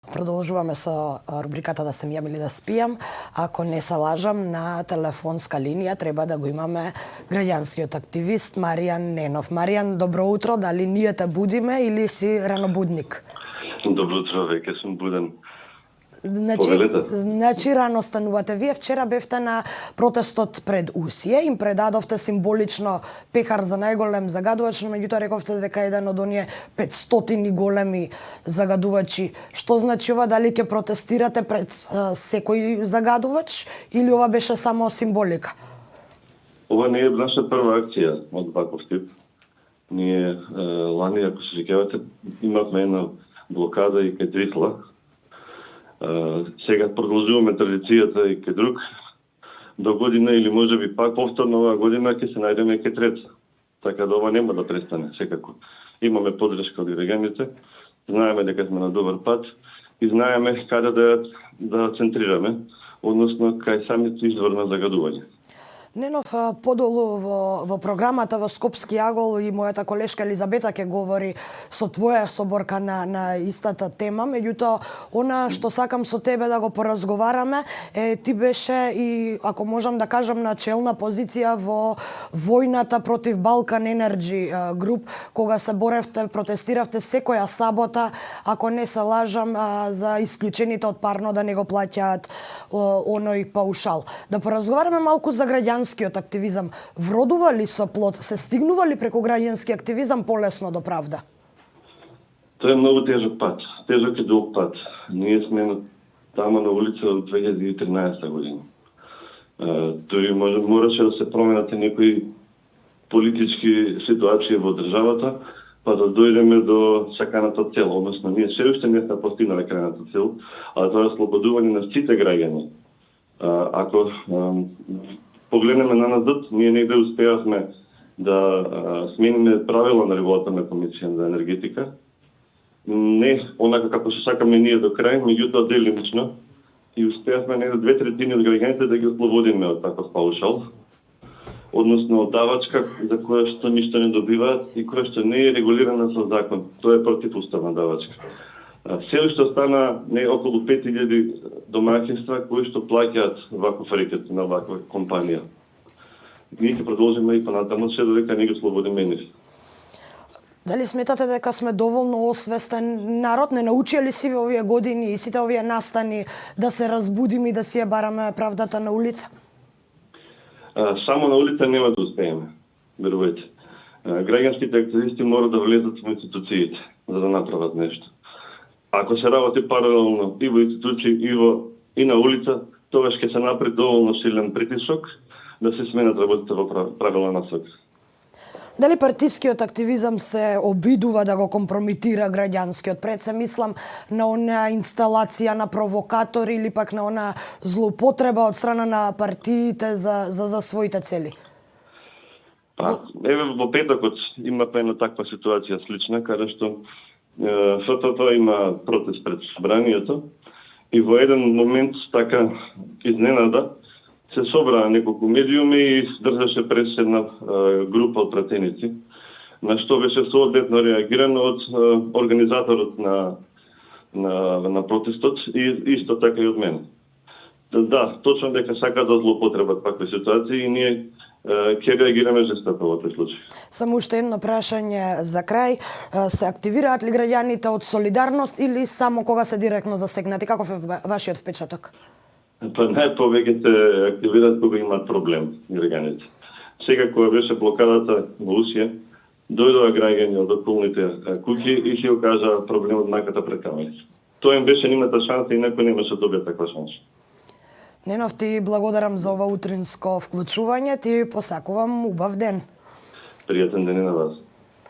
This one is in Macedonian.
Продолжуваме со рубриката Да се мијам или да спијам. Ако не се лажам, на телефонска линија треба да го имаме граѓанскиот активист Маријан Ненов. Маријан, добро утро, дали ние те будиме или си ранобудник? Добро утро, веќе сум буден. Значи рано станувате. Вие вчера бевте на протестот пред УСИЕ, им предадовте символично пехар за најголем загадувач, но меѓутоа рековте дека еден од оние 500 големи загадувачи. Што значи ова? Дали ќе протестирате пред секој загадувач или ова беше само символика? Ова не е наша прва акција од ваков тип. Ние лани, ако се сеќавате, имавме една блокада и кај Трисла. Сега продолжуваме традицијата и кај друг. До година или можеби пак повторно оваа година ќе се најдеме кај трета. Така да ова нема да престане, секако. Имаме подршка од граѓаните, знаеме дека сме на добар пат и знаеме каде да центрираме, односно кај самите извор на загадување. Ненов, подолу во програмата во Скопски агол и мојата колешка Елизабета ќе говори со твоја соборка на истата тема, меѓутоа она што сакам со тебе да го поразговараме ти беше и, ако можам да кажам, на челна позиција во војната против Балкан Енерджи груп, кога се боревте, протестиравте секоја сабота, ако не се лажам, за исклучените од парно да не го плаќаат оној паушал. Да поразговараме малку за граѓанскиот активизам. Вродува ли со плод? Се стигнува ли преку граѓански активизам полесно до правда? Тоа е многу тежок пат. Тежок и долг пат. Ние сме тама на улица од 2013 година. Тој мораше да се променат некои политички ситуации во државата, па да дојдеме до саканата цел. Односно, ние се уште не сме постигнале крајната цел, а тоа е слободување на сите граѓани. Ако погледнеме на назад, ние негде успеавме да смениме правила на регулаторна комисија за енергетика. Не онака како се сакаме ние до крај, меѓутоа делимично, и успеавме негде 2/3 од граѓаните да ги ослободиме од таков паушал, односно од давачка за која што ништо не добиваат и која што не е регулирана со закон. Тоа е противуставна давачка. Се уште остана не околу 5000 домаќинства кои што плаќаат ваков рекет на ваква компанија. Ние ќе продолжиме и понатаму се додека не ги ослободиме нив. Дали сметате дека сме доволно освестен народ? Не научија ли си во овие години и сите овие настани да се разбудиме и да си ја бараме правдата на улица? Само на улица нема да успееме, верувајте. Граѓанските активисти мора да влезат во институциите за да направат нешто. Ако се работи паралелно и во институции и на улица, тогаш ќе се направи доволно силен притисок да се сменат работите во правилна насока. Дали партискиот активизам се обидува да го компрометира граѓанскиот? Пред се мислам на она инсталација на провокатори или пак на она злоупотреба од страна на партиите за своите цели? Еве во петокот имавме една таква ситуација слична, каде што ФПП има протест пред собранието и во еден момент така изненада се собраа неколку медиуми и држаше прес една група од пратеници, на што беше соодветно реагирано од организаторот на протестот и исто така и од мене. Да, точно дека сака да злоупотребат такви ситуации и ние ќе реагираме жестоко во тој случај. Само уште едно прашање за крај. Се активираат ли граѓаните од солидарност или само кога се директно засегнати? Каков е вашиот впечаток? Па најповеќе се активираат кога имаат проблем граѓаните. Сега кога беше блокадата во УСИЕ, дојдоа граѓани од околните куќи и ќе окажаа проблемот маката пред камерите. Тоа им беше нимата шанса и некој немаше да добие таква шанса. Ненов, ти благодарам за ова утринско вклучување, ти посакувам убав ден. Пријатен ден и на вас.